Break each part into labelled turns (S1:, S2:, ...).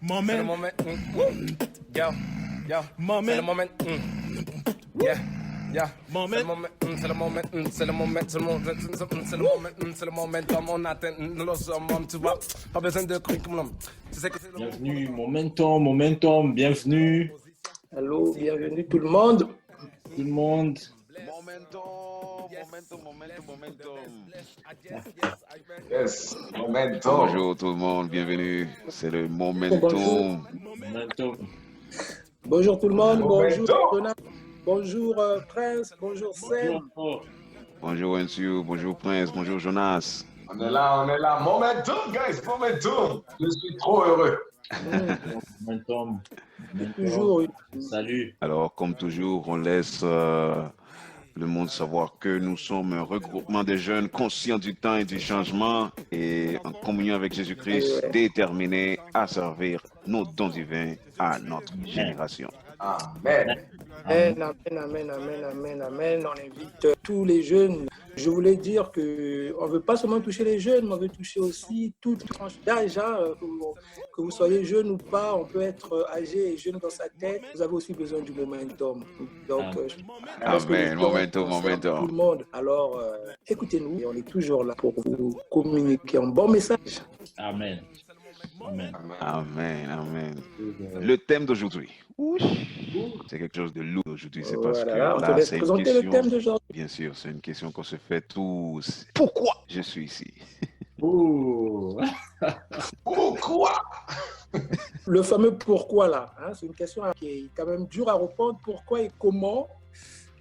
S1: Moment. C'est le moment. Yo. Moment. C'est le moment. Yeah. Yeah. Moment. C'est le moment. C'est le moment. C'est le moment. C'est le moment. C'est le momentum. On atteint le summum. Tu vois. Pas besoin de curriculum.
S2: Bienvenue, Momentum, bienvenue.
S3: Allô, bienvenue tout le monde.
S2: Tout le monde.
S4: Momentum.
S5: Yes, Momentum.
S4: Bonjour tout le monde, bienvenue. C'est le Momentum.
S3: Bonjour tout le monde.
S5: Momentum.
S3: Bonjour Donat. Bonjour Prince. Bonjour Sam.
S4: Bonjour Ensu, bonjour Prince, bonjour Jonas.
S5: On est là. Momentum, guys, Momentum. Je suis trop heureux.
S2: Momentum.
S3: Toujours.
S2: Salut.
S4: Alors, comme toujours, on laisse le monde savoir que nous sommes un regroupement de jeunes conscients du temps et du changement et en communion avec Jésus-Christ, déterminés à servir nos dons divins à notre génération.
S5: Amen.
S3: Amen. On invite tous les jeunes. Je voulais dire qu'on ne veut pas seulement toucher les jeunes, mais on veut toucher aussi toute tranche d'âge. Que vous soyez jeune ou pas, on peut être âgé et jeune dans sa tête. Vous avez aussi besoin du momentum. Donc,
S4: Amen, momentum.
S3: Tout le monde. Alors, écoutez-nous et on est toujours là pour vous communiquer un bon message.
S2: Amen.
S4: Le thème d'aujourd'hui. C'est quelque chose de lourd aujourd'hui, c'est parce que
S3: on te laisse présenter le thème d'aujourd'hui.
S4: Bien sûr, c'est une question qu'on se fait tous. Pourquoi je suis ici?
S5: Pourquoi?
S3: Le fameux pourquoi là, c'est une question qui est quand même dure à répondre. Pourquoi et comment?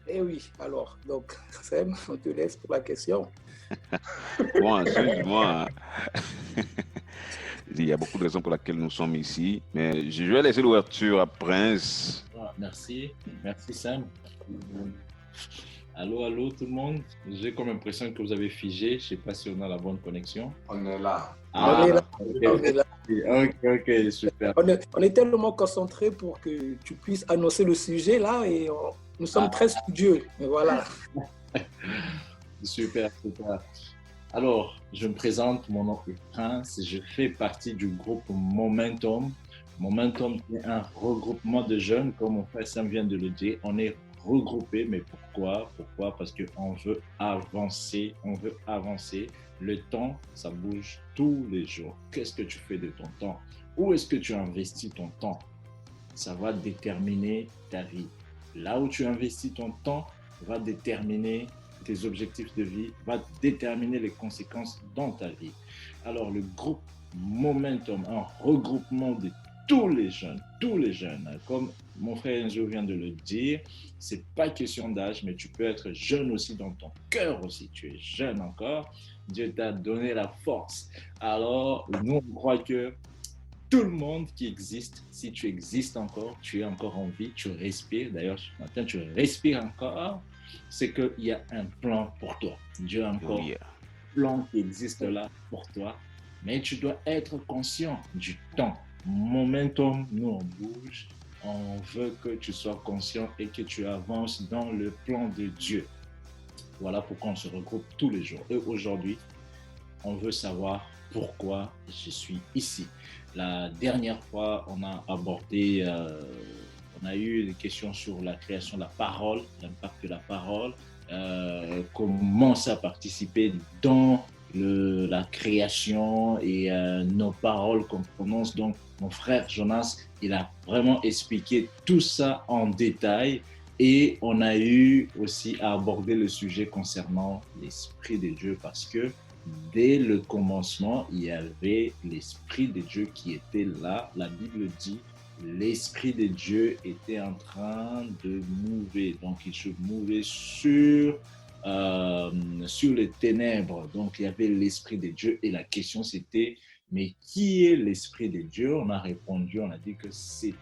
S3: Eh oui, alors, donc, Sam, on te laisse pour la question.
S4: Bon, excuse-moi. Il y a beaucoup de raisons pour lesquelles nous sommes ici, mais je vais laisser l'ouverture à Prince.
S2: Merci Sam. Allô tout le monde. J'ai comme impression que vous avez figé. Je ne sais pas si on a la bonne connexion.
S5: On est là.
S3: On est là.
S2: Ok, super.
S3: On est tellement concentrés pour que tu puisses annoncer le sujet là et nous sommes très studieux. Et voilà.
S2: Super. Alors, je me présente, mon nom est Prince, je fais partie du groupe Momentum. Momentum est un regroupement de jeunes, comme mon frère Sam vient de le dire. On est regroupés, mais pourquoi? Parce qu'on veut avancer, Le temps, ça bouge tous les jours. Qu'est-ce que tu fais de ton temps? Où est-ce que tu investis ton temps? Ça va déterminer ta vie. Là où tu investis ton temps va déterminer tes objectifs de vie, va déterminer les conséquences dans ta vie. Alors, le groupe Momentum, un regroupement de tous les jeunes, comme mon frère Enzo vient de le dire, c'est pas question d'âge, mais tu peux être jeune aussi dans ton cœur aussi. Tu es jeune encore, Dieu t'a donné la force. Alors, nous, on croit que tout le monde qui existe, si tu existes encore, tu es encore en vie, tu respires. D'ailleurs, ce matin, tu respires encore. C'est qu'il y a un plan pour toi. Dieu a encore un plan qui existe là pour toi. Mais tu dois être conscient du temps. Momentum, nous on bouge. On veut que tu sois conscient et que tu avances dans le plan de Dieu. Voilà pourquoi on se regroupe tous les jours. Et aujourd'hui, on veut savoir pourquoi je suis ici. La dernière fois, on a abordé... on a eu des questions sur la création de la parole, l'impact de la parole, comment ça participer dans la création et nos paroles qu'on prononce. Donc, mon frère Jonas, il a vraiment expliqué tout ça en détail et on a eu aussi à aborder le sujet concernant l'Esprit de Dieu parce que dès le commencement, il y avait l'Esprit de Dieu qui était là. La Bible dit l'Esprit de Dieu était en train de mouver. Donc, il se mouvait sur les ténèbres. Donc, il y avait l'Esprit de Dieu. Et la question, c'était, mais qui est l'Esprit de Dieu? On a répondu, on a dit que c'est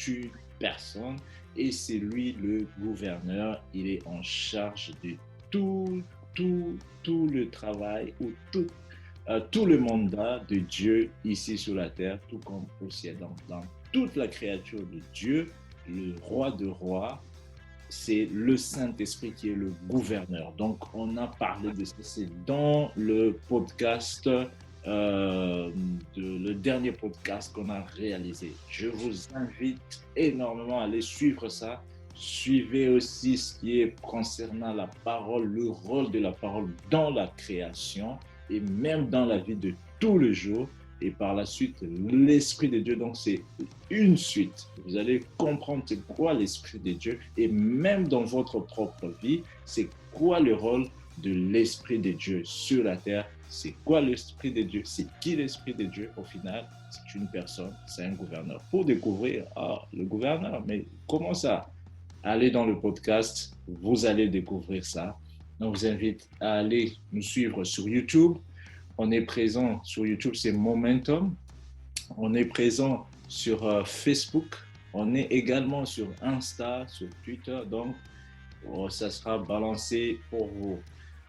S2: une personne et c'est lui le gouverneur. Il est en charge de tout le travail ou tout le mandat de Dieu ici sur la terre, tout comme au ciel. Dans toute la créature de Dieu, le roi de rois, c'est le Saint-Esprit qui est le gouverneur. Donc, on a parlé de ça, c'est dans le podcast le dernier podcast qu'on a réalisé. Je vous invite énormément à aller suivre ça. Suivez aussi ce qui est concernant la parole, le rôle de la parole dans la création et même dans la vie de tous les jours. Et par la suite, l'Esprit de Dieu. Donc, c'est une suite. Vous allez comprendre c'est quoi l'Esprit de Dieu et même dans votre propre vie, c'est quoi le rôle de l'Esprit de Dieu sur la terre. C'est quoi l'Esprit de Dieu? C'est qui l'Esprit de Dieu au final? C'est une personne, c'est un gouverneur. Pour découvrir, le gouverneur, mais comment ça? Allez dans le podcast, vous allez découvrir ça. On vous invite à aller nous suivre sur YouTube. On est présent sur YouTube, c'est Momentum. On est présent sur Facebook. On est également sur Insta, sur Twitter. Donc, ça sera balancé pour vous.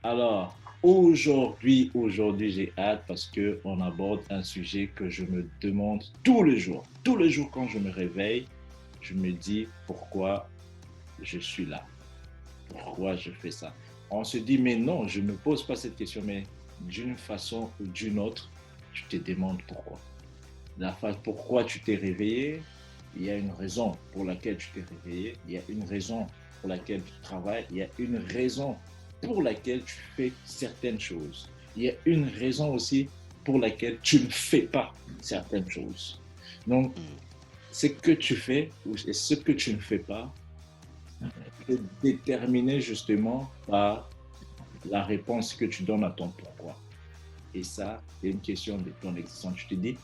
S2: Alors, aujourd'hui, j'ai hâte parce qu'on aborde un sujet que je me demande tous les jours. Tous les jours quand je me réveille, je me dis pourquoi je suis là. Pourquoi je fais ça? On se dit, mais non, je ne me pose pas cette question, mais d'une façon ou d'une autre, tu te demandes pourquoi. Pourquoi tu t'es réveillé, il y a une raison pour laquelle tu t'es réveillé, il y a une raison pour laquelle tu travailles, il y a une raison pour laquelle tu fais certaines choses. Il y a une raison aussi pour laquelle tu ne fais pas certaines choses. Donc, ce que tu fais et ce que tu ne fais pas est déterminé justement par la réponse que tu donnes à ton pourquoi. Et ça, c'est une question de ton existence. Tu te dis,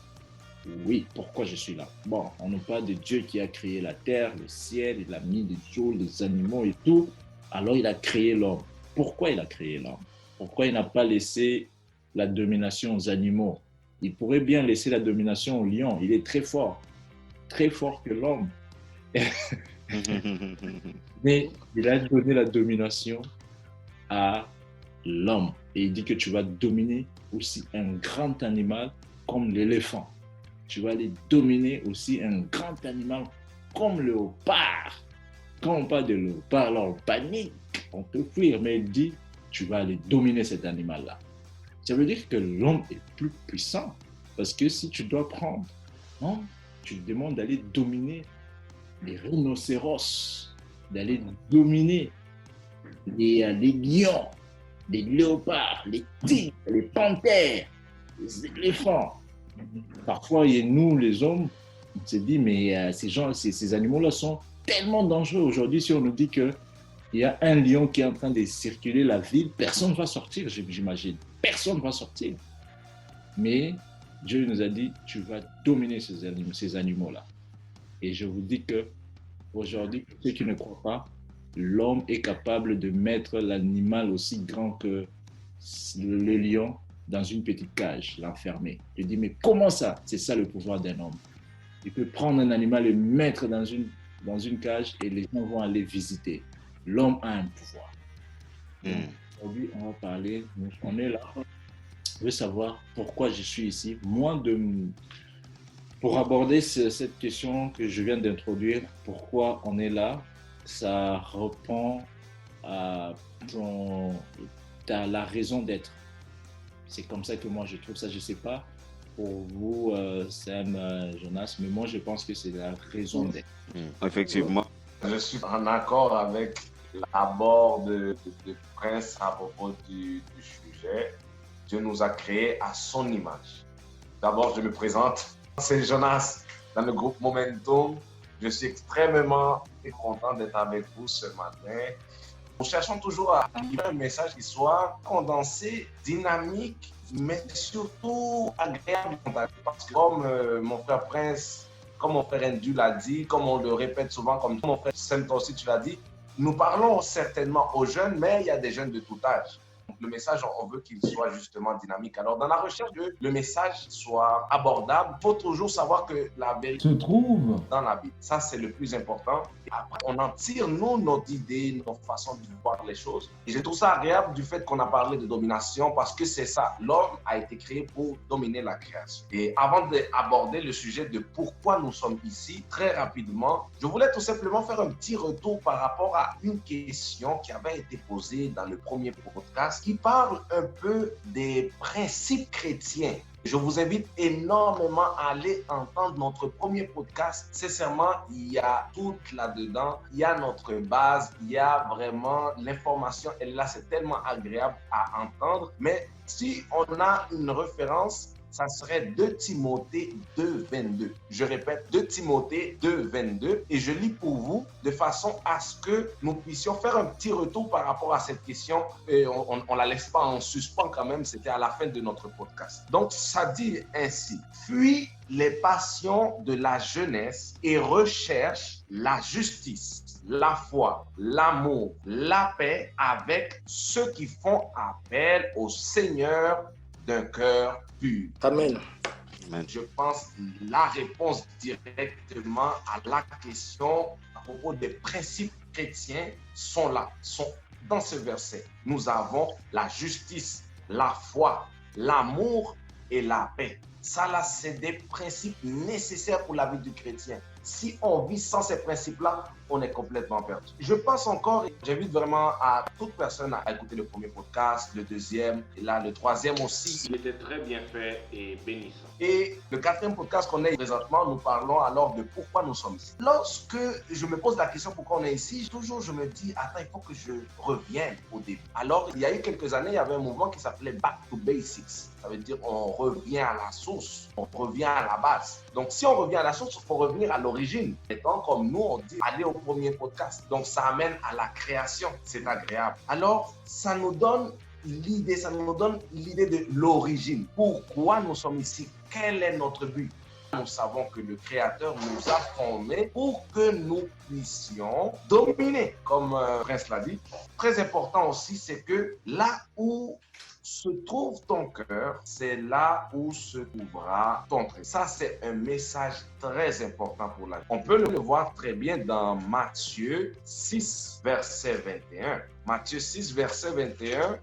S2: oui, pourquoi je suis là? Bon, on ne parle de Dieu qui a créé la terre, le ciel, il a mis les eaux, les animaux et tout. Alors, il a créé l'homme. Pourquoi il a créé l'homme? Pourquoi il n'a pas laissé la domination aux animaux? Il pourrait bien laisser la domination au lion. Il est très fort que l'homme. Mais il a donné la domination à l'homme. Et il dit que tu vas dominer aussi un grand animal comme l'éléphant. Tu vas aller dominer aussi un grand animal comme le léopard. Quand on parle de léopard, là, on panique, on peut fuir, mais il dit, tu vas aller dominer cet animal-là. Ça veut dire que l'homme est plus puissant. Parce que si tu dois prendre, non, tu te demandes d'aller dominer les rhinocéros, d'aller dominer les lions, les léopards, les tigres, les panthères, les éléphants. Parfois, nous, les hommes, on se dit, mais ces animaux-là sont tellement dangereux. Aujourd'hui, si on nous dit qu'il y a un lion qui est en train de circuler la ville, personne ne va sortir, j'imagine. Personne ne va sortir. Mais Dieu nous a dit, tu vas dominer ces animaux-là. Et je vous dis que aujourd'hui, ceux qui ne croient pas, l'homme est capable de mettre l'animal aussi grand que le lion dans une petite cage, l'enfermer. Je dis, mais comment ça? C'est ça le pouvoir d'un homme. Il peut prendre un animal et le mettre dans une cage et les gens vont aller visiter. L'homme a un pouvoir. Aujourd'hui, on va parler, on est là. Je veux savoir pourquoi je suis ici. Pour aborder cette question que je viens d'introduire, pourquoi on est là, ça répond à la raison d'être. C'est comme ça que moi je trouve ça. Je ne sais pas pour vous, Sam, Jonas, mais moi je pense que c'est la raison d'être.
S4: Effectivement.
S5: Je suis en accord avec l'abord de Prince à propos du sujet. Dieu nous a créés à son image. D'abord, je me présente. C'est Jonas dans le groupe Momentum. Je suis extrêmement content d'être avec vous ce matin. Nous cherchons toujours à livrer un message qui soit condensé, dynamique, mais surtout agréable. Parce que comme mon frère Prince, comme mon frère Indu l'a dit, comme on le répète souvent, comme mon frère Sam, toi aussi tu l'as dit, nous parlons certainement aux jeunes, mais il y a des jeunes de tout âge. Le message, on veut qu'il soit justement dynamique. Alors, dans la recherche que le message soit abordable, il faut toujours savoir que la vérité se trouve dans la Bible. Ça, c'est le plus important. Et après, on en tire, nous, notre idée, notre façon de voir les choses. Et je trouve ça agréable du fait qu'on a parlé de domination parce que c'est ça. L'homme a été créé pour dominer la création. Et avant d'aborder le sujet de pourquoi nous sommes ici, très rapidement, je voulais tout simplement faire un petit retour par rapport à une question qui avait été posée dans le premier podcast qui parle un peu des principes chrétiens Je vous invite énormément à aller entendre notre premier podcast. Sincèrement, il y a tout là-dedans. Il y a notre base, il y a vraiment l'information. Et là, c'est tellement agréable à entendre. Mais si on a une référence, ça serait 2 Timothée 2, 22. Je répète, 2 Timothée 2, 22. Et je lis pour vous de façon à ce que nous puissions faire un petit retour par rapport à cette question. Et on ne la laisse pas en suspens quand même. C'était à la fin de notre podcast. Donc, ça dit ainsi. Fuis les passions de la jeunesse et recherche la justice, la foi, l'amour, la paix avec ceux qui font appel au Seigneur d'un cœur pur.
S3: Amen.
S5: Je pense la réponse directement à la question à propos des principes chrétiens sont là, sont dans ce verset. Nous avons la justice, la foi, l'amour et la paix. Ça là, c'est des principes nécessaires pour la vie du chrétien. Si on vit sans ces principes-là, on est complètement perdu. Je pense encore, j'invite vraiment à toute personne à écouter le premier podcast, le deuxième, et là, le troisième aussi.
S6: Il était très bien fait et bénissant.
S5: Et le 4e podcast qu'on est présentement, nous parlons alors de pourquoi nous sommes ici. Lorsque je me pose la question pourquoi on est ici, toujours je me dis, attends, il faut que je revienne au début. Alors, il y a eu quelques années, il y avait un mouvement qui s'appelait Back to Basics. Ça veut dire on revient à la source, on revient à la base. Donc, si on revient à la source, il faut revenir à l'origine. Étant comme nous, on dit aller au premier podcast. Donc, ça amène à la création. C'est agréable. Alors, ça nous donne l'idée de l'origine. Pourquoi nous sommes ici? Quel est notre but? Nous savons que le Créateur nous a formés pour que nous puissions dominer, comme Prince l'a dit. Très important aussi, c'est que là où se trouve ton cœur, c'est là où se trouvera ton trésor. Ça, c'est un message très important pour la vie. On peut le voir très bien dans Matthieu 6, verset 21. Matthieu 6, verset 21,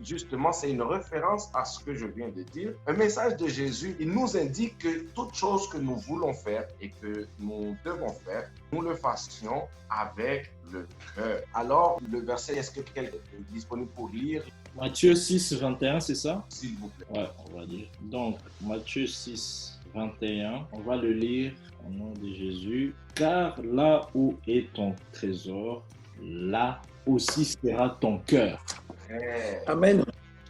S5: justement, c'est une référence à ce que je viens de dire. Un message de Jésus, il nous indique que toute chose que nous voulons faire et que nous devons faire, nous le fassions avec le cœur. Alors, le verset, est-ce que quelqu'un est disponible pour lire?
S2: Matthieu 6, 21, c'est ça?
S5: S'il vous plaît.
S2: Ouais, on va lire. Donc, Matthieu 6, 21, on va le lire au nom de Jésus. Car là où est ton trésor, là aussi sera ton cœur.
S3: Amen.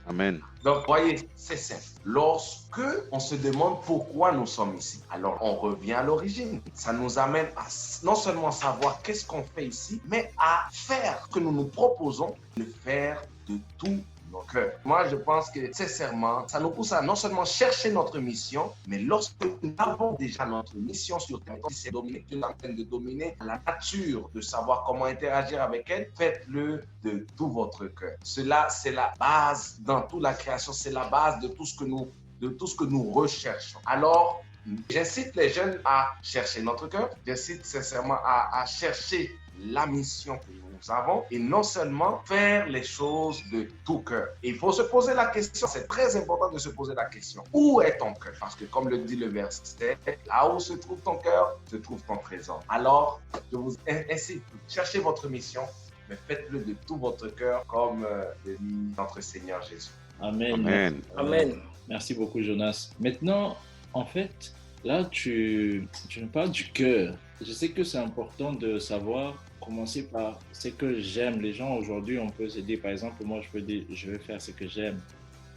S4: Amen.
S5: Donc, voyez, c'est simple. Lorsque on se demande pourquoi nous sommes ici, alors on revient à l'origine. Ça nous amène à non seulement savoir qu'est-ce qu'on fait ici, mais à faire ce que nous nous proposons de faire de tout nos cœurs. Moi, je pense que sincèrement, ça nous pousse à non seulement chercher notre mission, mais lorsque nous avons déjà notre mission sur terre, si c'est dominer, tu es en train de dominer la nature, de savoir comment interagir avec elle, faites-le de tout votre cœur. Cela, c'est la base dans toute la création, c'est la base de tout ce que nous recherchons. Alors, j'incite les jeunes à chercher notre cœur, j'incite sincèrement à chercher la mission que nous avons et non seulement faire les choses de tout cœur. Il faut se poser la question, c'est très important de se poser la question, où est ton cœur? Parce que comme le dit le verset, là où se trouve ton cœur, se trouve ton trésor. Alors, je vous incite, cherchez votre mission, mais faites-le de tout votre cœur comme le dit notre Seigneur Jésus.
S2: Amen.
S4: Amen.
S3: Amen.
S2: Merci beaucoup, Jonas. Maintenant, en fait, là, tu me parles du cœur. Je sais que c'est important de savoir, commencer par ce que j'aime. Les gens, aujourd'hui, on peut se dire, par exemple, moi, je peux dire, je vais faire ce que j'aime.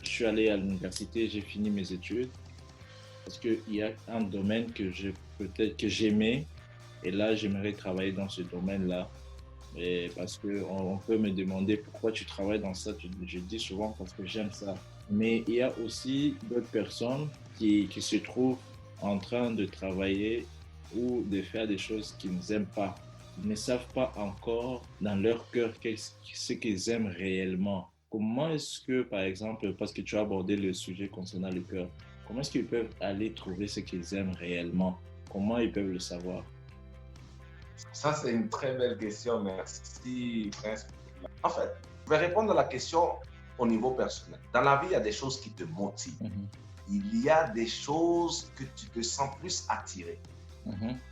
S2: Je suis allé à l'université, j'ai fini mes études. Parce qu'il y a un domaine que j'aimais. Et là, j'aimerais travailler dans ce domaine-là. Et parce qu'on peut me demander pourquoi tu travailles dans ça. Je dis souvent parce que j'aime ça. Mais il y a aussi d'autres personnes qui se trouvent en train de travailler ou de faire des choses qu'ils n'aiment pas. Ils ne savent pas encore dans leur cœur ce qu'ils aiment réellement. Comment est-ce que, par exemple, parce que tu as abordé le sujet concernant le cœur, comment est-ce qu'ils peuvent aller trouver ce qu'ils aiment réellement? Comment ils peuvent le savoir?
S5: Ça, c'est une très belle question. Merci, Prince. En fait, je vais répondre à la question au niveau personnel. Dans la vie, il y a des choses qui te motivent. Il y a des choses que tu te sens plus attiré.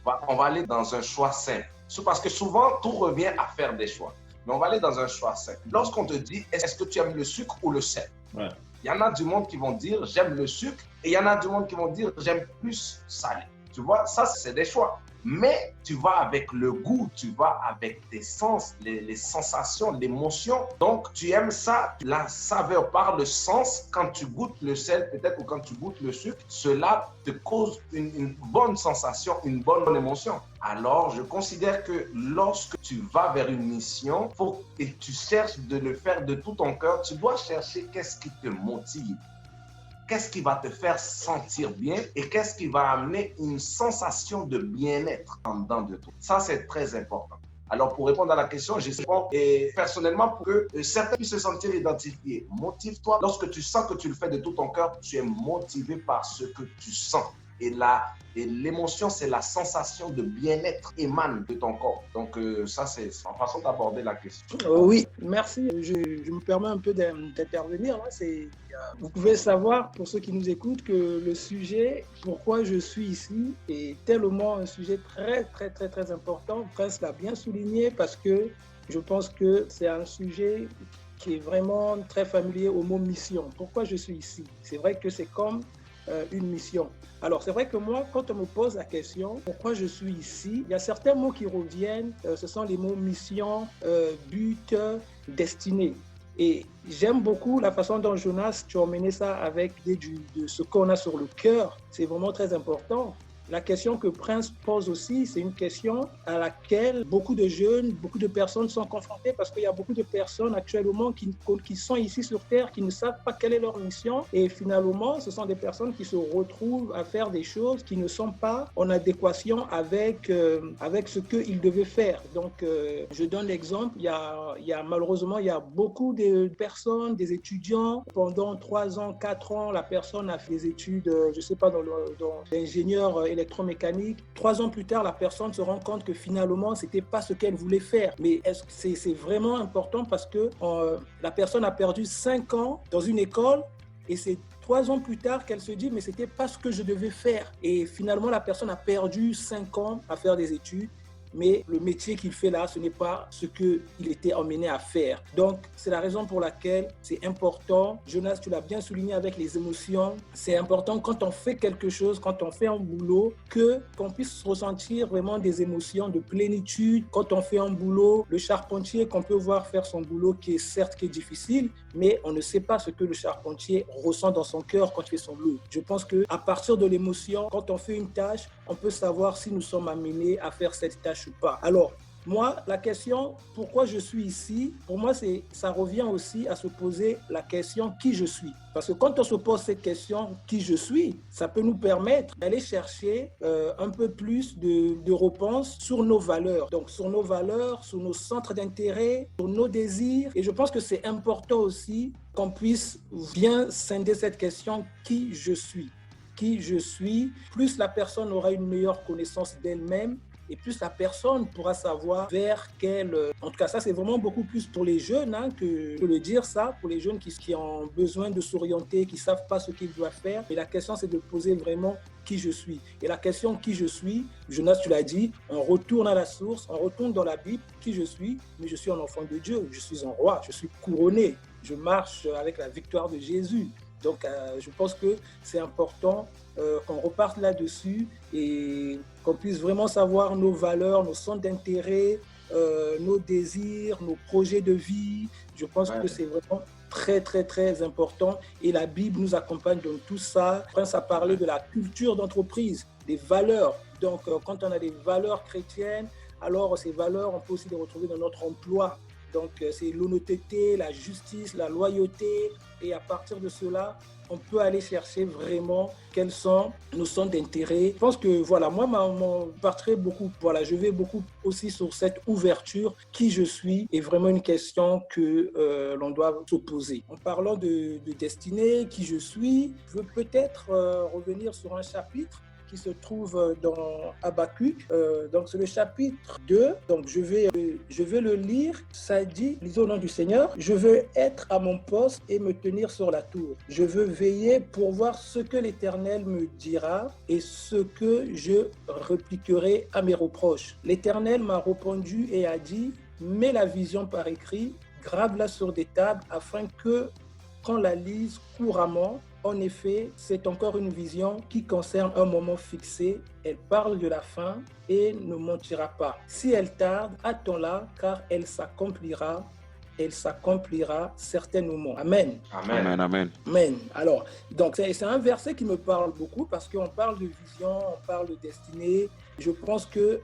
S5: On va aller dans un choix simple. Parce que souvent, tout revient à faire des choix. Mais on va aller dans un choix simple. Lorsqu'on te dit, est-ce que tu aimes le sucre ou le sel?
S2: Ouais.
S5: Il y en a du monde qui vont dire j'aime le sucre et il y en a du monde qui vont dire j'aime plus salé. Tu vois, ça, c'est des choix. Mais tu vas avec le goût, tu vas avec tes sens, les sensations, l'émotion. Donc, tu aimes ça, la saveur par le sens. Quand tu goûtes le sel, peut-être, ou quand tu goûtes le sucre, cela te cause une bonne sensation, une bonne émotion. Alors, je considère que lorsque tu vas vers une mission et tu cherches de le faire de tout ton cœur, tu dois chercher qu'est-ce qui te motive. Qu'est-ce qui va te faire sentir bien et qu'est-ce qui va amener une sensation de bien-être en dedans de toi. Ça, c'est très important. Alors, pour répondre à la question, je réponds et personnellement pour que certains puissent se sentir identifiés. Motive-toi. Lorsque tu sens que tu le fais de tout ton cœur, tu es motivé par ce que tu sens. Et l'émotion, c'est la sensation de bien-être émane de ton corps. Donc, ça, c'est en façon d'aborder la question.
S3: Oui, merci. Je me permets un peu d'intervenir. Vous pouvez savoir, pour ceux qui nous écoutent, que le sujet, pourquoi je suis ici, est tellement un sujet très, très, très, très important. Prince l'a bien souligné parce que je pense que c'est un sujet qui est vraiment très familier au mot mission. Pourquoi je suis ici? C'est vrai que c'est comme une mission. Alors, c'est vrai que moi, quand on me pose la question, pourquoi je suis ici, il y a certains mots qui reviennent, ce sont les mots mission, but, destinée. Et j'aime beaucoup la façon dont Jonas, tu as emmené ça avec l'idée de ce qu'on a sur le cœur. C'est vraiment très important. La question que Prince pose aussi, c'est une question à laquelle beaucoup de jeunes, beaucoup de personnes sont confrontées parce qu'il y a beaucoup de personnes actuellement qui sont ici sur Terre, qui ne savent pas quelle est leur mission et finalement, ce sont des personnes qui se retrouvent à faire des choses qui ne sont pas en adéquation avec ce qu'ils devaient faire. Donc, je donne l'exemple, malheureusement, il y a beaucoup de personnes, des étudiants, pendant 3 ans, 4 ans, la personne a fait des études, je ne sais pas, dans l'ingénieur électromécanique. 3 ans plus tard, la personne se rend compte que finalement, ce n'était pas ce qu'elle voulait faire. Mais c'est vraiment important parce que la personne a perdu 5 ans dans une école et c'est 3 ans plus tard qu'elle se dit mais ce n'était pas ce que je devais faire. Et finalement, la personne a perdu 5 ans à faire des études. Mais le métier qu'il fait là, ce n'est pas ce qu'il était emmené à faire. Donc, c'est la raison pour laquelle c'est important. Jonas, tu l'as bien souligné avec les émotions. C'est important quand on fait quelque chose, quand on fait un boulot, qu'on puisse ressentir vraiment des émotions de plénitude. Quand on fait un boulot, le charpentier qu'on peut voir faire son boulot qui est difficile, mais on ne sait pas ce que le charpentier ressent dans son cœur quand il fait son boulot. Je pense qu'à partir de l'émotion, quand on fait une tâche, on peut savoir si nous sommes amenés à faire cette tâche ou pas. Alors, moi, la question, pourquoi je suis ici, pour moi, ça revient aussi à se poser la question qui je suis. Parce que quand on se pose cette question, qui je suis, ça peut nous permettre d'aller chercher un peu plus de réponses sur nos valeurs. Donc, sur nos valeurs, sur nos centres d'intérêt, sur nos désirs. Et je pense que c'est important aussi qu'on puisse bien scinder cette question, qui je suis. Qui je suis, plus la personne aura une meilleure connaissance d'elle-même, et plus la personne pourra savoir vers quelle... En tout cas, ça, c'est vraiment beaucoup plus pour les jeunes que de le dire ça, pour les jeunes qui ont besoin de s'orienter, qui ne savent pas ce qu'ils doivent faire. Mais la question, c'est de poser vraiment qui je suis. Et la question qui je suis, Jonas, tu l'as dit, on retourne à la source, on retourne dans la Bible, qui je suis, mais je suis un enfant de Dieu, je suis un roi, je suis couronné, je marche avec la victoire de Jésus. Donc, je pense que c'est important qu'on reparte là-dessus et qu'on puisse vraiment savoir nos valeurs, nos centres d'intérêt, nos désirs, nos projets de vie. Je pense que c'est vraiment très, très, très important. Et la Bible nous accompagne dans tout ça. Prince a parlé de la culture d'entreprise, des valeurs. Donc, quand on a des valeurs chrétiennes, alors ces valeurs, on peut aussi les retrouver dans notre emploi. Donc, c'est l'honnêteté, la justice, la loyauté. Et à partir de cela, on peut aller chercher vraiment quels sont nos centres d'intérêt. Je pense que, voilà, moi, je vais beaucoup aussi sur cette ouverture, qui je suis, est vraiment une question que l'on doit se poser. En parlant de destinée, qui je suis, je veux peut-être revenir sur un chapitre qui se trouve dans Habakkuk. Donc, c'est le chapitre 2. Donc, je vais le lire. Ça dit, lisez au nom du Seigneur, « Je veux être à mon poste et me tenir sur la tour. Je veux veiller pour voir ce que l'Éternel me dira et ce que je répliquerai à mes reproches. L'Éternel m'a répondu et a dit, mets la vision par écrit, grave-la sur des tables afin que lorsqu'on la lise couramment, en effet, c'est encore une vision qui concerne un moment fixé. Elle parle de la fin et ne mentira pas. Si elle tarde, attends-la, car elle s'accomplira certainement. Amen.
S5: Amen.
S4: Amen, amen.
S3: Amen. Alors, donc c'est un verset qui me parle beaucoup parce qu'on parle de vision, on parle de destinée. Je pense que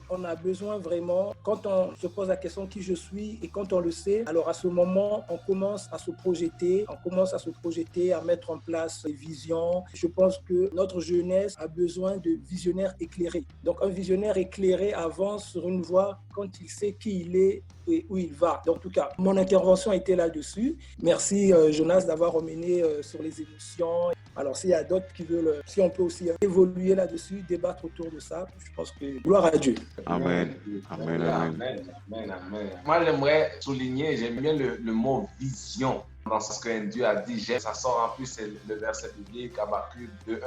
S3: on a besoin vraiment, quand on se pose la question qui je suis et quand on le sait, alors à ce moment, on commence à se projeter, à mettre en place des visions. Je pense que notre jeunesse a besoin de visionnaires éclairés. Donc un visionnaire éclairé avance sur une voie quand il sait qui il est et où il va. Donc, en tout cas, mon intervention était là-dessus. Merci Jonas d'avoir emmené sur les émotions. Alors, s'il y a d'autres qui veulent, si on peut aussi évoluer là-dessus, débattre autour de ça, je pense que gloire à Dieu.
S4: Amen. Amen, amen.
S5: Amen. Moi, j'aimerais souligner, j'aime bien le mot vision dans ce que Dieu a dit. Ça sort en plus, c'est le verset biblique, Habakkuk 2:1.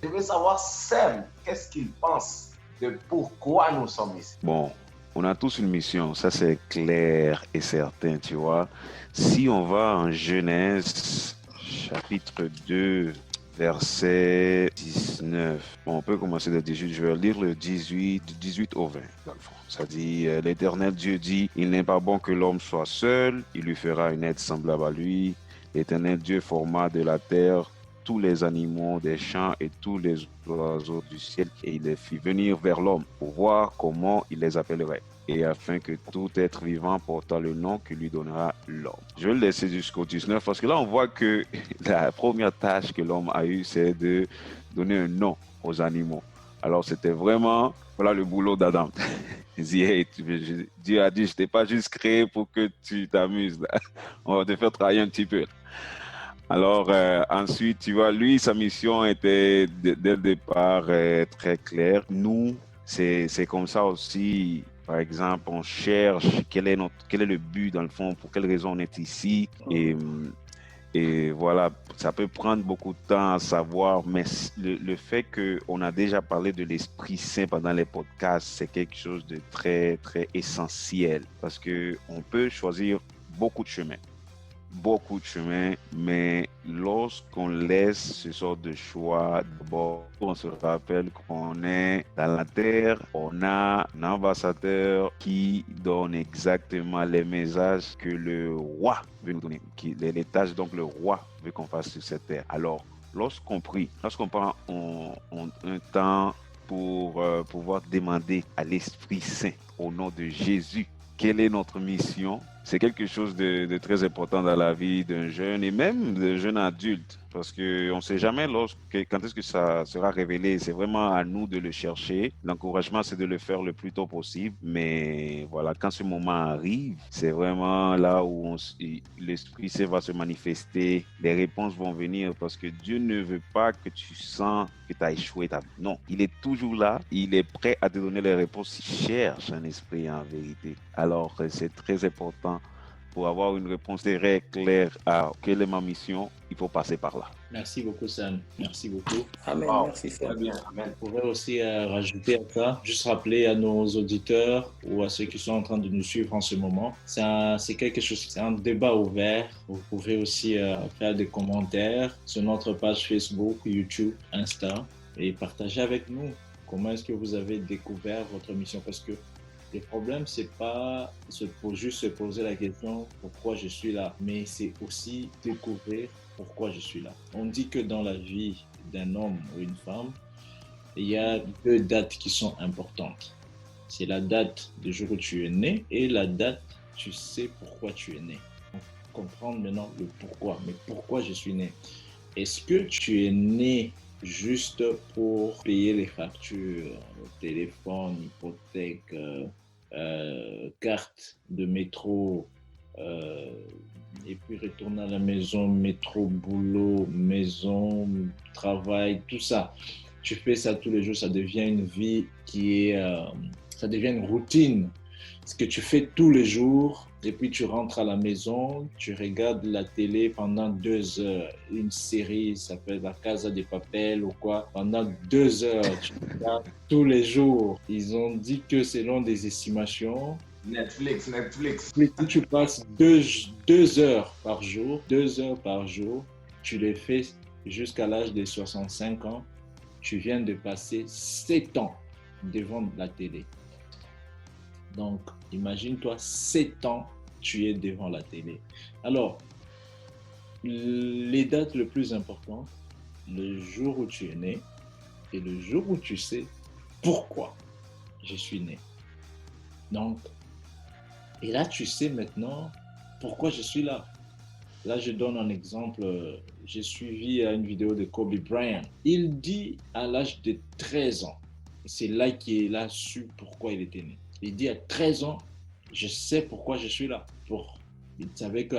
S5: Je veux savoir, Sam, qu'est-ce qu'il pense de pourquoi nous sommes ici?
S4: Bon, on a tous une mission, ça c'est clair et certain, tu vois. Si on va en Genèse, chapitre 2, verset 19. Bon, on peut commencer le 18, je vais lire le 18, du 18 au 20, dans le fond. Ça dit, l'Éternel Dieu dit, il n'est pas bon que l'homme soit seul, il lui fera une aide semblable à lui. L'Éternel Dieu forma de la terre tous les animaux des champs et tous les oiseaux du ciel, et il les fit venir vers l'homme pour voir comment il les appellerait, et afin que tout être vivant portât le nom que lui donnera l'homme. Je vais le laisser jusqu'au 19 parce que là on voit que la première tâche que l'homme a eue, c'est de donner un nom aux animaux. Alors c'était vraiment, voilà le boulot d'Adam. Dieu a dit, je t'ai pas juste créé pour que tu t'amuses, là. On va te faire travailler un petit peu. Alors ensuite, tu vois, lui, sa mission était dès le départ très claire. Nous, c'est comme ça aussi. Par exemple, on cherche quel est le but dans le fond, pour quelle raison on est ici. Et voilà, ça peut prendre beaucoup de temps à savoir, mais le fait qu'on a déjà parlé de l'Esprit Saint pendant les podcasts, c'est quelque chose de très, très essentiel. Parce qu'on peut choisir beaucoup de chemins, mais lorsqu'on laisse ce genre de choix, d'abord, on se rappelle qu'on est dans la terre, on a un ambassadeur qui donne exactement les messages que le roi veut nous donner, les tâches donc le roi veut qu'on fasse sur cette terre. Alors, lorsqu'on prend un temps pour pouvoir demander à l'Esprit Saint, au nom de Jésus, quelle est notre mission? C'est quelque chose de très important dans la vie d'un jeune et même d'un jeune adulte, parce qu'on ne sait jamais quand est-ce que ça sera révélé. C'est vraiment à nous de le chercher. L'encouragement, c'est de le faire le plus tôt possible. Mais voilà, quand ce moment arrive, c'est vraiment là où l'Esprit Saint va se manifester. Les réponses vont venir parce que Dieu ne veut pas que tu sens que tu as échoué ta vie. Non, il est toujours là. Il est prêt à te donner les réponses. Il cherche un esprit en vérité. Alors, c'est très important. Pour avoir une réponse très claire à quelle est ma mission, il faut passer par là.
S2: Merci beaucoup, Sam. Merci beaucoup.
S3: Amen.
S5: Wow.
S3: Merci, Sam.
S5: Très bien, amen.
S2: Je pourrais aussi rajouter à ça, juste rappeler à nos auditeurs ou à ceux qui sont en train de nous suivre en ce moment, c'est quelque chose, c'est un débat ouvert. Vous pouvez aussi faire des commentaires sur notre page Facebook, YouTube, Insta et partager avec nous comment est-ce que vous avez découvert votre mission, parce que le problème, c'est pas juste se poser la question pourquoi je suis là, mais c'est aussi découvrir pourquoi je suis là. On dit que dans la vie d'un homme ou une femme, il y a deux dates qui sont importantes. C'est la date du jour où tu es né et la date tu sais pourquoi tu es né. Donc, comprendre maintenant le pourquoi. Mais pourquoi je suis né? Est-ce que tu es né juste pour payer les factures, téléphone, hypothèque, carte de métro, et puis retourner à la maison, métro, boulot, maison, travail, tout ça. Tu fais ça tous les jours, ça devient une vie ça devient une routine. Ce que tu fais tous les jours, et puis tu rentres à la maison, tu regardes la télé pendant 2 heures, une série ça s'appelle La Casa de Papel ou quoi, pendant 2 heures, tu regardes tous les jours. Ils ont dit que selon des estimations,
S5: Netflix.
S2: Si tu passes 2 heures par jour, 2 heures par jour, tu les fais jusqu'à l'âge de 65 ans, tu viens de passer 7 ans devant la télé. Donc, imagine-toi, 7 ans, tu es devant la télé. Alors, les dates les plus importantes, le jour où tu es né et le jour où tu sais pourquoi je suis né. Donc, et là, tu sais maintenant pourquoi je suis là. Là, je donne un exemple. J'ai suivi une vidéo de Kobe Bryant. Il dit à l'âge de 13 ans, c'est là qu'il a su pourquoi il était né. Il dit à 13 ans, je sais pourquoi je suis là. Il savait que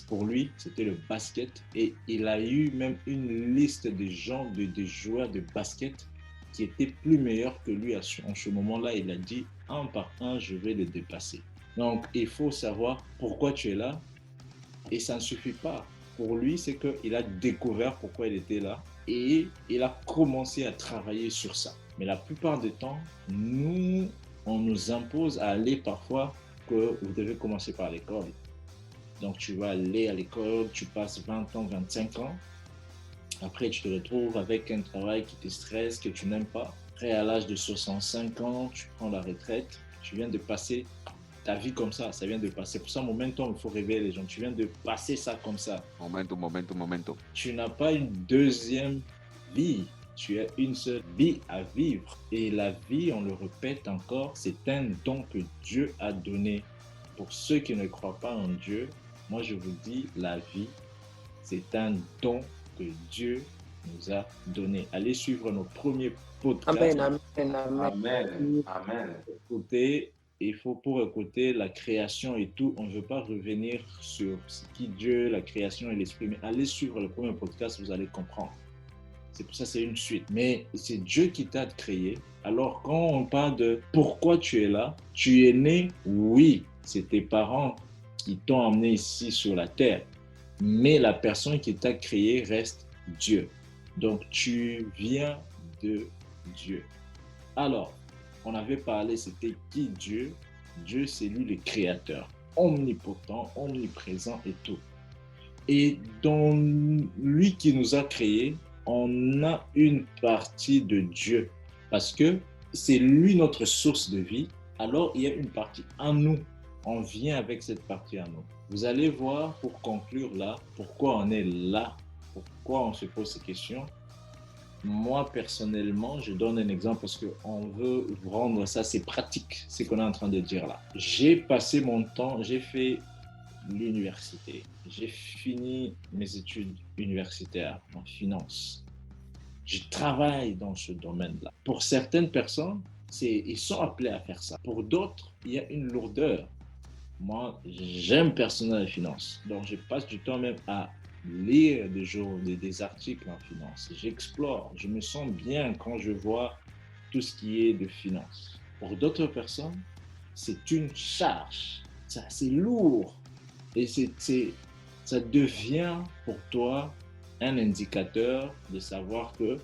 S2: pour lui, c'était le basket. Et il a eu même une liste de gens, de joueurs de basket qui étaient plus meilleurs que lui. En ce moment-là, il a dit, un par un, je vais le dépasser. Donc, il faut savoir pourquoi tu es là. Et ça ne suffit pas. Pour lui, c'est qu'il a découvert pourquoi il était là et il a commencé à travailler sur ça. Mais la plupart du temps, on nous impose à aller parfois que vous devez commencer par l'école. Donc, tu vas aller à l'école, tu passes 20 ans, 25 ans. Après, tu te retrouves avec un travail qui te stresse, que tu n'aimes pas. Après, à l'âge de 65 ans, tu prends la retraite. Tu viens de passer ta vie comme ça vient de passer. Pour ça, momentum, il faut réveiller les gens. Tu viens de passer ça comme ça.
S4: Momentum.
S2: Tu n'as pas une deuxième vie. Tu as une seule vie à vivre. Et la vie, on le répète encore, c'est un don que Dieu a donné. Pour ceux qui ne croient pas en Dieu, moi je vous dis, la vie, c'est un don que Dieu nous a donné. Allez suivre nos premiers podcasts.
S5: Amen.
S2: Écoutez, il faut pour écouter la création et tout, on ne veut pas revenir sur ce qui Dieu, la création et l'esprit, mais allez suivre le premier podcast, vous allez comprendre. C'est pour ça que c'est une suite. Mais c'est Dieu qui t'a créé. Alors quand on parle de pourquoi tu es là, tu es né, oui, c'est tes parents qui t'ont emmené ici sur la terre. Mais la personne qui t'a créé reste Dieu. Donc tu viens de Dieu. Alors, on avait parlé, c'était qui Dieu? Dieu, c'est lui le créateur, omnipotent, omniprésent et tout. Et dans lui qui nous a créés, on a une partie de Dieu parce que c'est lui notre source de vie. Alors, il y a une partie en nous. On vient avec cette partie en nous. Vous allez voir, pour conclure là, pourquoi on est là, pourquoi on se pose ces questions. Moi, personnellement, je donne un exemple parce qu'on veut rendre ça, c'est pratique, ce qu'on est en train de dire là. J'ai passé mon temps, j'ai fait l'université. J'ai fini mes études universitaires en finance. Je travaille dans ce domaine-là. Pour certaines personnes, ils sont appelés à faire ça. Pour d'autres, il y a une lourdeur. Moi, j'aime personnellement les finances. Donc, je passe du temps même à lire des articles en finance. J'explore, je me sens bien quand je vois tout ce qui est de finance. Pour d'autres personnes, c'est une charge. C'est lourd. Et ça devient pour toi un indicateur de savoir que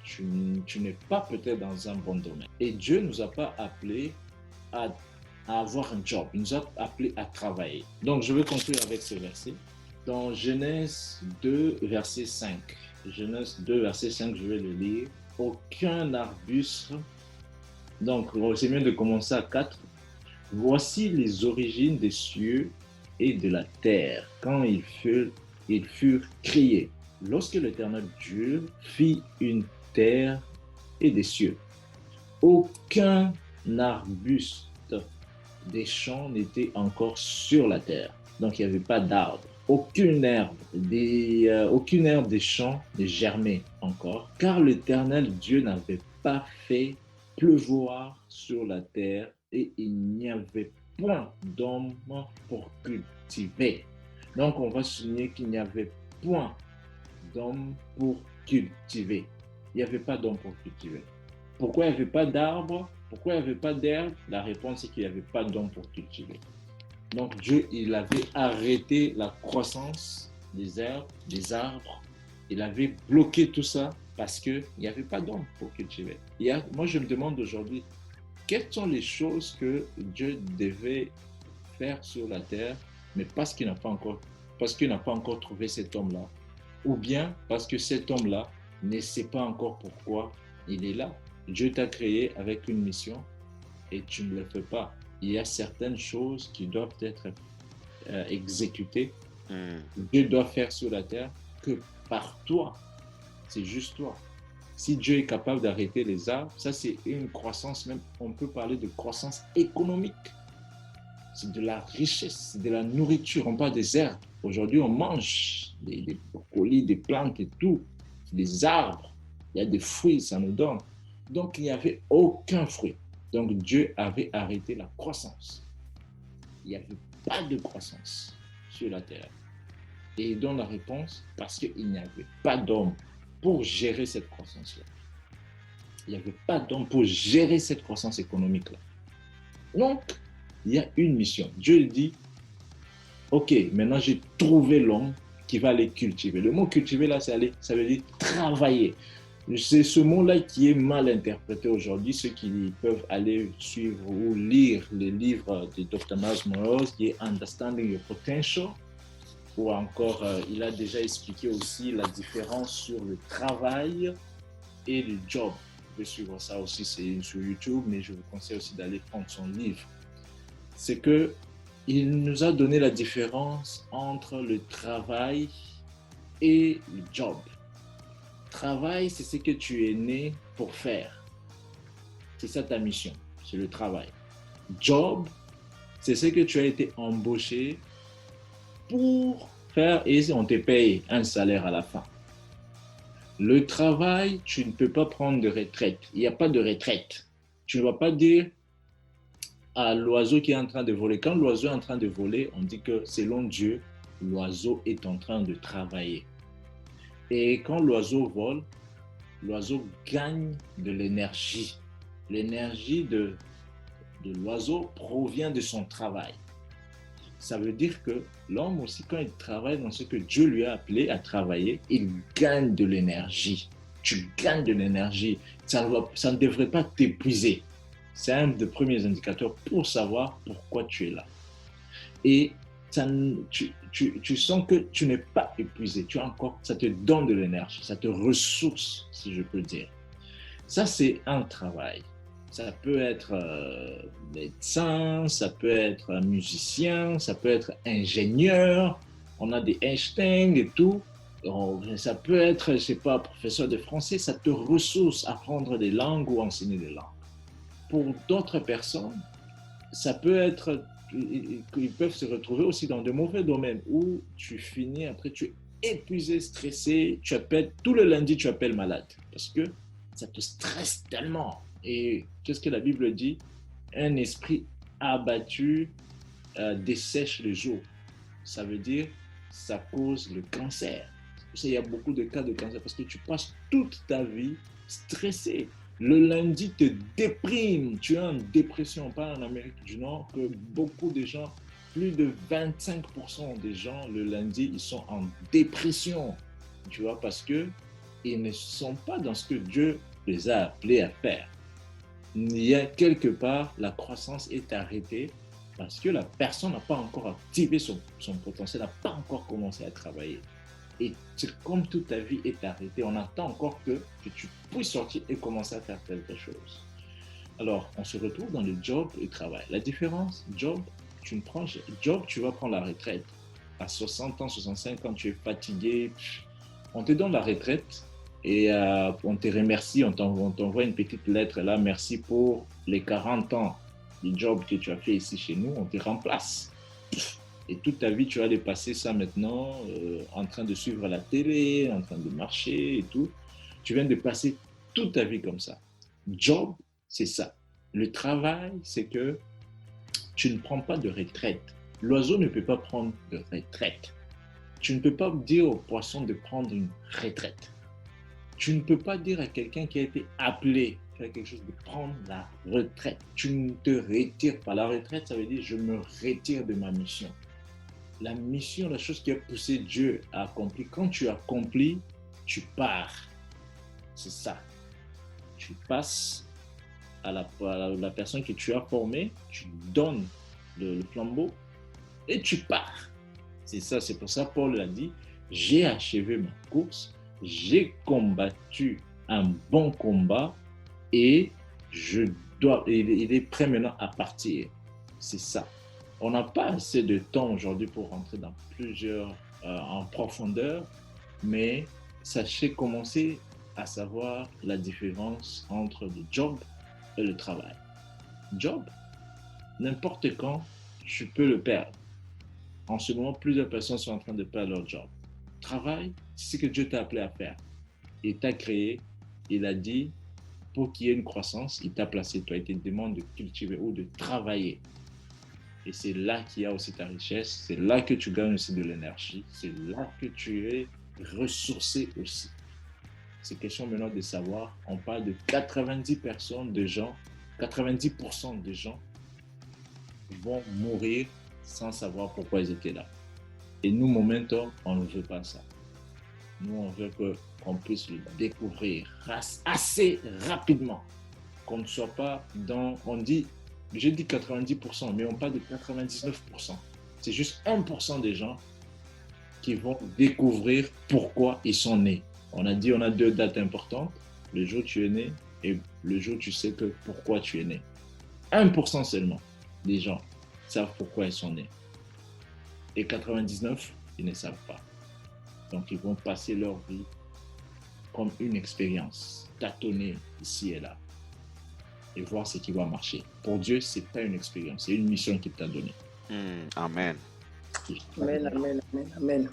S2: tu n'es pas peut-être dans un bon domaine. Et Dieu ne nous a pas appelés à avoir un job. Il nous a appelés à travailler. Donc, je vais conclure avec ce verset. Dans Genèse 2, verset 5. Genèse 2, verset 5, je vais le lire. Aucun arbuste. Donc, c'est mieux de commencer à 4. Voici les origines des cieux et de la terre, quand ils furent créés. Lorsque l'Éternel Dieu fit une terre et des cieux, aucun arbuste des champs n'était encore sur la terre. Donc, il n'y avait pas d'arbre. Aucune herbe des champs ne germait encore, car l'Éternel Dieu n'avait pas fait pleuvoir sur la terre et il n'y avait point d'homme pour cultiver. Donc, on va souligner qu'il n'y avait point d'homme pour cultiver. Il n'y avait pas d'homme pour cultiver. Pourquoi il n'y avait pas d'arbre? Pourquoi il n'y avait pas d'herbe? La réponse est qu'il n'y avait pas d'homme pour cultiver. Donc, Dieu, il avait arrêté la croissance des herbes, des arbres. Il avait bloqué tout ça parce qu'il n'y avait pas d'homme pour cultiver. Moi, je me demande aujourd'hui, quelles sont les choses que Dieu devait faire sur la terre, mais parce qu'il n'a pas encore trouvé cet homme-là, ou bien parce que cet homme-là ne sait pas encore pourquoi il est là. Dieu t'a créé avec une mission et tu ne le fais pas. Il y a certaines choses qui doivent être exécutées. Dieu doit faire sur la terre que par toi. C'est juste toi. Si Dieu est capable d'arrêter les arbres, ça c'est une croissance, même on peut parler de croissance économique. C'est de la richesse, c'est de la nourriture. On parle des herbes. Aujourd'hui, on mange des brocolis, des plantes et tout. Des arbres. Il y a des fruits, ça nous donne. Donc, il n'y avait aucun fruit. Donc, Dieu avait arrêté la croissance. Il n'y avait pas de croissance sur la terre. Et il donne la réponse parce qu'il n'y avait pas d'homme pour gérer cette croissance-là. Il n'y avait pas d'homme pour gérer cette croissance économique-là. Donc, il y a une mission. Dieu dit, OK, maintenant j'ai trouvé l'homme qui va aller cultiver. Le mot cultiver, là, ça veut dire travailler. C'est ce mot-là qui est mal interprété aujourd'hui. Ceux qui peuvent aller suivre ou lire les livres de Dr. Miles Monroe, qui est Understanding Your Potential, ou encore, il a déjà expliqué aussi la différence sur le travail et le job. Vous pouvez suivre ça aussi, c'est sur YouTube, mais je vous conseille aussi d'aller prendre son livre. C'est qu'il nous a donné la différence entre le travail et le job. Travail, c'est ce que tu es né pour faire. C'est ça ta mission, c'est le travail. Job, c'est ce que tu as été embauché pour faire et on te paye un salaire à la fin. Le travail, tu ne peux pas prendre de retraite. Il n'y a pas de retraite. Tu ne vas pas dire à l'oiseau qui est en train de voler. Quand l'oiseau est en train de voler, on dit que selon Dieu, l'oiseau est en train de travailler. Et quand l'oiseau vole, l'oiseau gagne de l'énergie. L'énergie de l'oiseau provient de son travail. Ça veut dire que l'homme aussi, quand il travaille dans ce que Dieu lui a appelé à travailler, il gagne de l'énergie. Tu gagnes de l'énergie. Ça ne devrait pas t'épuiser. C'est un des premiers indicateurs pour savoir pourquoi tu es là. Et tu sens que tu n'es pas épuisé. Ça te donne de l'énergie, ça te ressource, si je peux dire. Ça, c'est un travail. Ça peut être médecin, ça peut être musicien, ça peut être ingénieur. On a des Einstein et tout. Ça peut être, je sais pas, professeur de français. Ça te ressource à apprendre des langues ou enseigner des langues. Pour d'autres personnes, ça peut être, ils peuvent se retrouver aussi dans de mauvais domaines où tu finis, après tu es épuisé, stressé, tout le lundi tu appelles malade parce que ça te stresse tellement. Et qu'est-ce que la Bible dit? Un esprit abattu dessèche le jour. Ça veut dire ça cause le cancer. Il y a beaucoup de cas de cancer parce que tu passes toute ta vie stressé. Le lundi te déprime, tu es en dépression. On parle en Amérique du Nord que beaucoup de gens, plus de 25% des gens, le lundi, ils sont en dépression. Tu vois, parce qu'ils ne sont pas dans ce que Dieu les a appelés à faire. Il y a quelque part, la croissance est arrêtée parce que la personne n'a pas encore activé son potentiel, n'a pas encore commencé à travailler. Et comme toute ta vie est arrêtée, on attend encore que tu puisses sortir et commencer à faire quelque chose. Alors, on se retrouve dans le job et le travail. La différence, job, tu vas prendre la retraite. À 60 ans, 65 ans, tu es fatigué, on te donne la retraite et on te remercie, on t'envoie une petite lettre là, merci pour les 40 ans du job que tu as fait ici chez nous, on te remplace. Et toute ta vie, tu vas passer ça maintenant en train de suivre la télé, en train de marcher et tout. Tu viens de passer toute ta vie comme ça. Job, c'est ça. Le travail, c'est que tu ne prends pas de retraite. L'oiseau ne peut pas prendre de retraite. Tu ne peux pas dire au poisson de prendre une retraite. Tu ne peux pas dire à quelqu'un qui a été appelé à faire quelque chose de prendre la retraite. Tu ne te retires pas. La retraite, ça veut dire je me retire de ma mission. La mission, la chose qui a poussé Dieu à accomplir, quand tu accomplis, tu pars. C'est ça. Tu passes à la personne que tu as formée, tu donnes le flambeau et tu pars. C'est ça, c'est pour ça que Paul a dit, j'ai achevé ma course, j'ai combattu un bon combat et il est prêt maintenant à partir. C'est ça. On n'a pas assez de temps aujourd'hui pour rentrer dans en profondeur, mais sachez commencer à savoir la différence entre le job et le travail. Job, n'importe quand, tu peux le perdre. En ce moment, plusieurs personnes sont en train de perdre leur job. Travail, c'est ce que Dieu t'a appelé à faire. Il t'a créé, il a dit, pour qu'il y ait une croissance, il t'a placé, toi, il te demande de cultiver ou de travailler. Et c'est là qu'il y a aussi ta richesse, c'est là que tu gagnes aussi de l'énergie, c'est là que tu es ressourcé aussi. C'est question maintenant de savoir, on parle de 90% de gens vont mourir sans savoir pourquoi ils étaient là. Et nous, Momentum, on ne veut pas ça. Nous, on veut qu'on puisse le découvrir assez rapidement. Qu'on ne soit pas dans... Je dis 90%, mais on parle de 99%. C'est juste 1% des gens qui vont découvrir pourquoi ils sont nés. On a dit on a 2 dates importantes. Le jour où tu es né et le jour où tu sais pourquoi tu es né. 1% seulement des gens savent pourquoi ils sont nés. Et 99%, ils ne savent pas. Donc, ils vont passer leur vie comme une expérience, tâtonner ici et là, et voir ce qui va marcher. Pour Dieu, ce n'est pas une expérience, c'est une mission qu'il t'a donnée.
S4: Amen.
S3: Amen.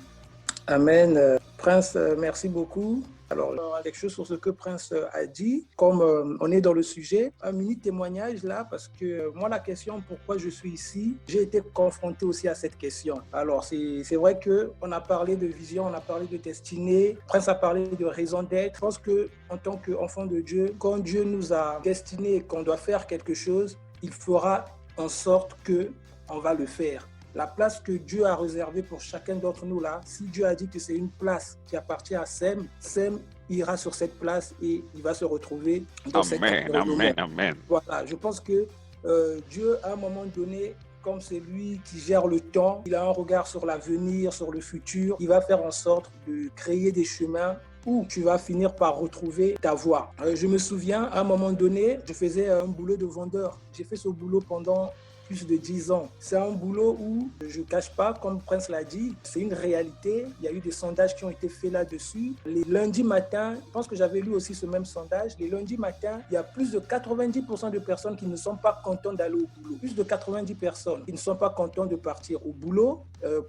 S3: Amen. Prince, merci beaucoup. Alors, quelque chose sur ce que Prince a dit, comme on est dans le sujet, un mini témoignage là, parce que moi, la question pourquoi je suis ici, j'ai été confronté aussi à cette question. Alors, c'est vrai qu'on a parlé de vision, on a parlé de destinée, Prince a parlé de raison d'être. Je pense qu'en tant qu'enfant de Dieu, quand Dieu nous a destinés et qu'on doit faire quelque chose, il fera en sorte qu'on va le faire. La place que Dieu a réservée pour chacun d'entre nous là, si Dieu a dit que c'est une place qui appartient à Sem ira sur cette place et il va se retrouver dans cette place.
S4: Amen.
S3: Voilà, je pense que Dieu, à un moment donné, comme c'est lui qui gère le temps, il a un regard sur l'avenir, sur le futur, il va faire en sorte de créer des chemins où tu vas finir par retrouver ta voie. Je me souviens, à un moment donné, je faisais un boulot de vendeur. J'ai fait ce boulot pendant plus de 10 ans. C'est un boulot où, je ne cache pas, comme Prince l'a dit, c'est une réalité. Il y a eu des sondages qui ont été faits là-dessus. Les lundis matins, je pense que j'avais lu aussi ce même sondage, les lundis matins, il y a plus de 90% de personnes qui ne sont pas contentes d'aller au boulot. Plus de 90 personnes qui ne sont pas contentes de partir au boulot.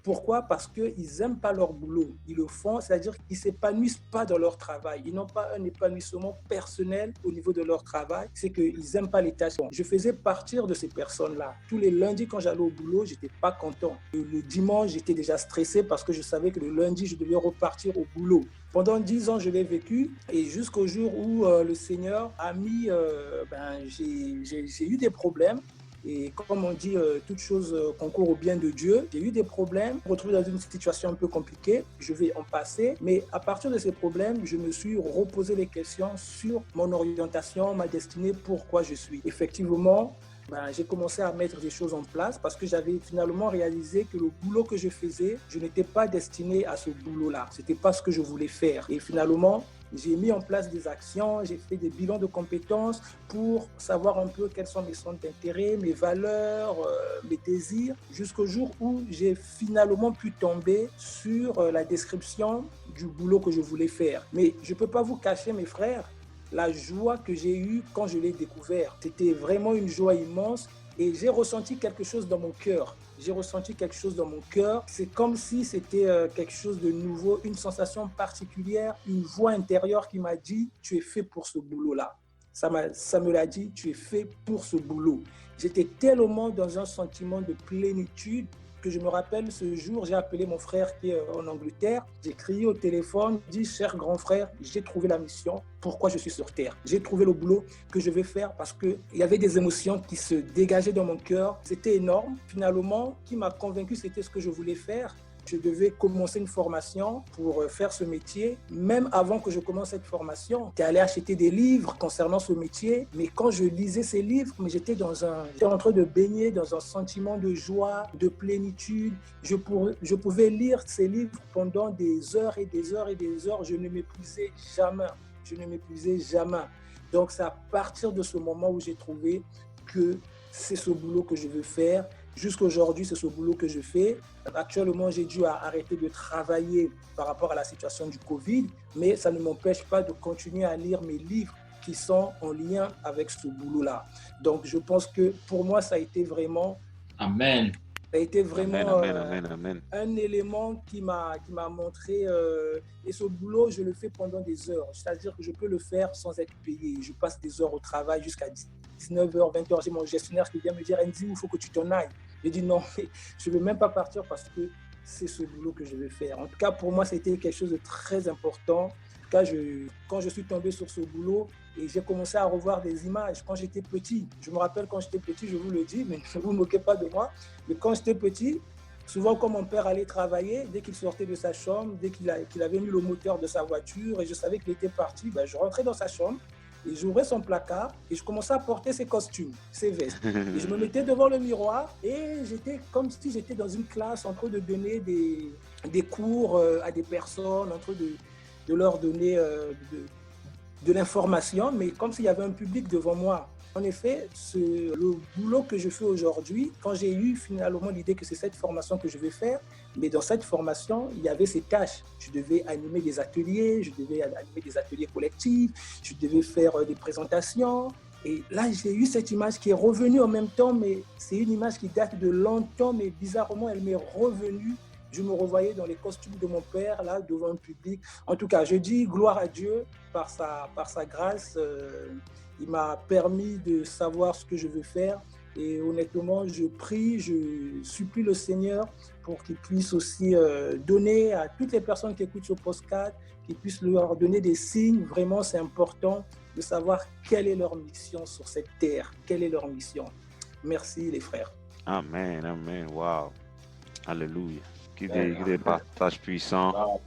S3: Pourquoi? Parce qu'ils n'aiment pas leur boulot. Ils le font, c'est-à-dire qu'ils ne s'épanouissent pas dans leur travail. Ils n'ont pas un épanouissement personnel au niveau de leur travail. C'est qu'ils n'aiment pas les tâches. Je faisais partir de ces personnes-là. Tous les lundis, quand j'allais au boulot, je n'étais pas content. Le dimanche, j'étais déjà stressé parce que je savais que le lundi, je devais repartir au boulot. Pendant 10 ans, je l'ai vécu et jusqu'au jour où le Seigneur a mis... j'ai eu des problèmes. Et comme on dit, toute chose concourt au bien de Dieu. J'ai eu des problèmes, je me retrouve dans une situation un peu compliquée, je vais en passer. Mais à partir de ces problèmes, je me suis reposé les questions sur mon orientation, ma destinée, pourquoi je suis. Effectivement, j'ai commencé à mettre des choses en place parce que j'avais finalement réalisé que le boulot que je faisais, je n'étais pas destiné à ce boulot-là. Ce n'était pas ce que je voulais faire. Et finalement, j'ai mis en place des actions, j'ai fait des bilans de compétences pour savoir un peu quels sont mes centres d'intérêt, mes valeurs, mes désirs, jusqu'au jour où j'ai finalement pu tomber sur la description du boulot que je voulais faire. Mais je ne peux pas vous cacher, mes frères, la joie que j'ai eue quand je l'ai découvert. C'était vraiment une joie immense et j'ai ressenti quelque chose dans mon cœur. C'est comme si c'était quelque chose de nouveau, une sensation particulière, une voix intérieure qui m'a dit « Tu es fait pour ce boulot-là ». Ça me l'a dit « Tu es fait pour ce boulot ». J'étais tellement dans un sentiment de plénitude que je me rappelle ce jour, j'ai appelé mon frère qui est en Angleterre, j'ai crié au téléphone, dit « Cher grand frère, j'ai trouvé la mission, pourquoi je suis sur terre. J'ai trouvé le boulot que je vais faire parce qu'il y avait des émotions qui se dégageaient dans mon cœur. C'était énorme. Finalement, qui m'a convaincu, c'était ce que je voulais faire. je devais commencer une formation pour faire ce métier. Même avant que je commence cette formation, j'étais allé acheter des livres concernant ce métier. Mais quand je lisais ces livres, j'étais en train de baigner dans un sentiment de joie, de plénitude. Je pouvais lire ces livres pendant des heures et des heures et des heures. Je ne m'épuisais jamais. Je ne m'épuisais jamais. Donc, c'est à partir de ce moment où j'ai trouvé que c'est ce boulot que je veux faire. Jusqu'aujourd'hui, c'est ce boulot que je fais. Actuellement, j'ai dû arrêter de travailler par rapport à la situation du Covid, mais ça ne m'empêche pas de continuer à lire mes livres qui sont en lien avec ce boulot-là. Donc, je pense que pour moi, ça a été vraiment...
S2: Amen.
S3: Ça a été vraiment
S4: Amen.
S3: Un élément qui m'a montré, et ce boulot, je le fais pendant des heures. C'est-à-dire que je peux le faire sans être payé. Je passe des heures au travail jusqu'à 19h, 20h. J'ai mon gestionnaire qui vient me dire, Andy, il faut que tu t'en ailles. Je dis non, je ne veux même pas partir parce que c'est ce boulot que je veux faire. En tout cas, pour moi, c'était quelque chose de très important. En tout cas, quand je suis tombé sur ce boulot, et j'ai commencé à revoir des images quand j'étais petit. Je me rappelle quand j'étais petit, je vous le dis, mais ne vous moquez pas de moi. Mais quand j'étais petit, souvent quand mon père allait travailler, dès qu'il sortait de sa chambre, dès qu'il avait mis le moteur de sa voiture et je savais qu'il était parti, je rentrais dans sa chambre et j'ouvrais son placard et je commençais à porter ses costumes, ses vestes. Et je me mettais devant le miroir et j'étais comme si j'étais dans une classe en train de donner des cours à des personnes, en train de leur donner de l'information, mais comme s'il y avait un public devant moi. En effet, le boulot que je fais aujourd'hui, quand j'ai eu finalement l'idée que c'est cette formation que je vais faire, mais dans cette formation, il y avait ces tâches. Je devais animer des ateliers, je devais animer des ateliers collectifs, je devais faire des présentations. Et là, j'ai eu cette image qui est revenue en même temps, mais c'est une image qui date de longtemps, mais bizarrement, elle m'est revenue. Je me revoyais dans les costumes de mon père, là, devant un public. En tout cas, je dis gloire à Dieu par sa grâce. Il m'a permis de savoir ce que je veux faire. Et honnêtement, je prie, je supplie le Seigneur pour qu'il puisse aussi donner à toutes les personnes qui écoutent ce podcast, qu'il puisse leur donner des signes. Vraiment, c'est important de savoir quelle est leur mission sur cette terre. Quelle est leur mission. Merci les frères.
S4: Amen. Wow. Alléluia. Qui des partages puissants.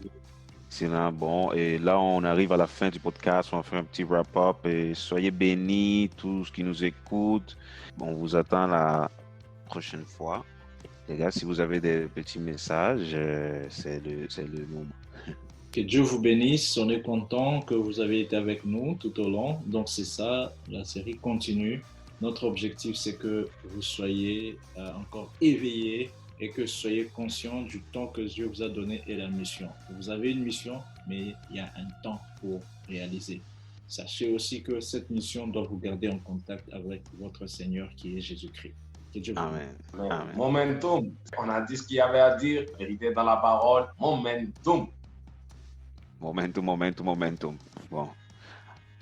S4: C'est là, bon. Et là, on arrive à la fin du podcast. On va faire un petit wrap-up. Et soyez bénis, tous qui nous écoutent. On vous attend la prochaine fois. Les gars, si vous avez des petits messages, c'est le moment.
S2: Que Dieu vous bénisse. On est content que vous avez été avec nous tout au long. Donc, c'est ça. La série continue. Notre objectif, c'est que vous soyez encore éveillés et que soyez conscients du temps que Dieu vous a donné et la mission. Vous avez une mission, mais il y a un temps pour réaliser. Sachez aussi que cette mission doit vous garder en contact avec votre Seigneur qui est Jésus-Christ. Que Dieu vous bénisse.
S4: Amen.
S5: Momentum. On a dit ce qu'il y avait à dire. Vérité dans la parole. Momentum.
S4: Momentum. Bon.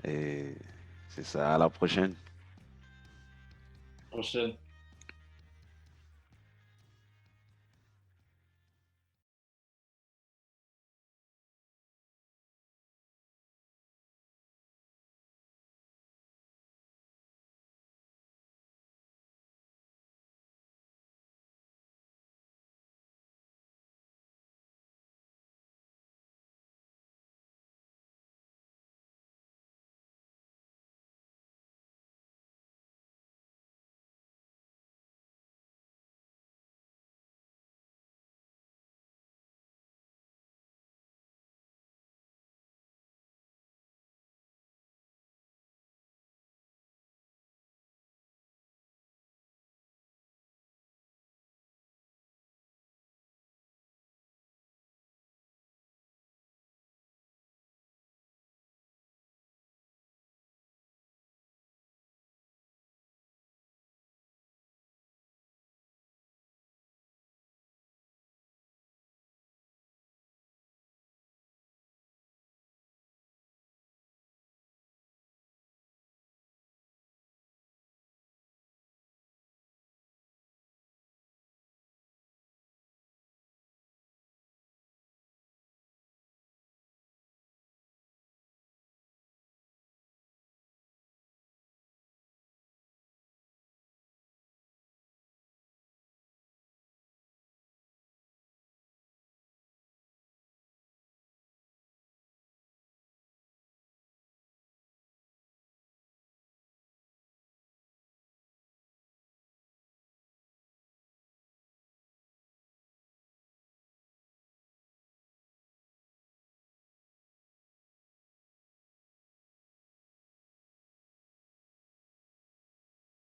S4: Et c'est ça. À la prochaine.
S2: Prochaine.